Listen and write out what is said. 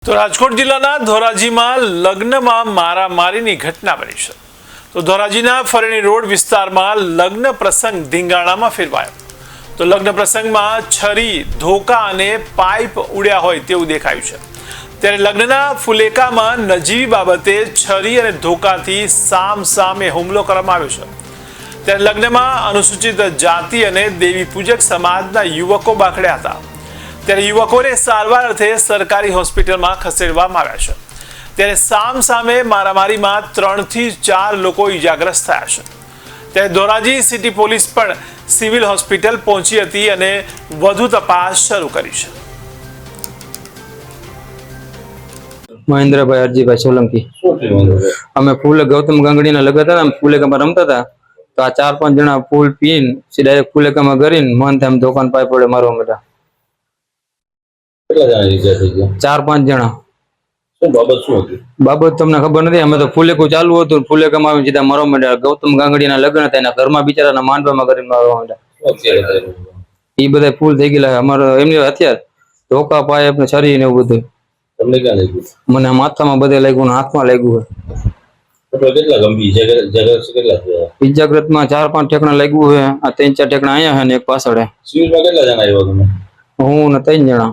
તો રાજકોટ જિલ્લાના ધોરાજીમાં લગ્નમાં મારામારીની ઘટના બની છે। તો ધોરાજીના ફરેણી રોડ વિસ્તારમાં લગ્ન પ્રસંગ ધીંગાણામાં ફેરવાયો। તો લગ્ન પ્રસંગમાં છરી, ધોકા અને પાઇપ ઉડ્યા હોય તેવું દેખાયું છે। ત્યારે લગ્નના ફુલેકામાં નજીવી બાબતે છરી અને ધોકાથી સામે હુમલો કરવામાં આવ્યો છે। ત્યારે લગ્નમાં અનુસૂચિત જાતિ અને દેવી પૂજક સમાજના યુવકો બાખડ્યા હતા। ત્યારે યુવકોને સારવાર અર્થે સરકારી હોસ્પિટલમાં ખસેડવામાં આવ્યા છે। ત્યારે સામે મારામારીમાં 3 થી 4 લોકો ઈજાગ્રસ્ત થયા છે। ત્યારે ધોરાજી સિટી પોલીસ પણ સિવિલ હોસ્પિટલ પહોંચી હતી અને વધુ તપાસ શરૂ કરી છે। મહેન્દ્રભાઈ અરજીભાઈ સોલંકી। અમે ફૂલે ગૌતમ ગાંગડીના લગત હતા, ફૂલેકામાં રમતા હતા તો આ 4-5 જણા ફૂલ પીને ડાયરેક્ટ ફૂલેકામાં કરીને મન તેમ દુકાન પાઇપ વડે મારવા માંડ્યા। કેટલા જણા ઈજા થઈ ગયા? 4-5 જણા। શું બાબત શું હતી? બાબત તમને ખબર નથી, અમે તો ફૂલેકું ચાલુ હતું, ફૂલેકામાં આવીને સીધા મારવા માંડ્યા। ગૌતમ ગાંગડીના લગ્ન હતા, એના ઘરમાં બિચારાના માંડવામાં કરીને મારવા માંડ્યા। એ બધા ફૂલ થઈ ગયેલા। અમારો એમની હથિયાર ધોકા, પાઇપ ને છરી ને એવું બધું। તમને ક્યાં લાગ્યું? મને માથામાં બધે લાગ્યું ને હાથમાં લાગ્યું। કેટલા ગંભીર કેટલા થયા? ઈજાગ્રસ્તમાં 4-5 ઠેકણા લાગ્યું છે। આ 3-4 ઠેકણા અહીંયા છે ને એક પાછળ છે। સિવિલમાં કેટલા જણા આવ્યા તમે? હું ને 3 જણા।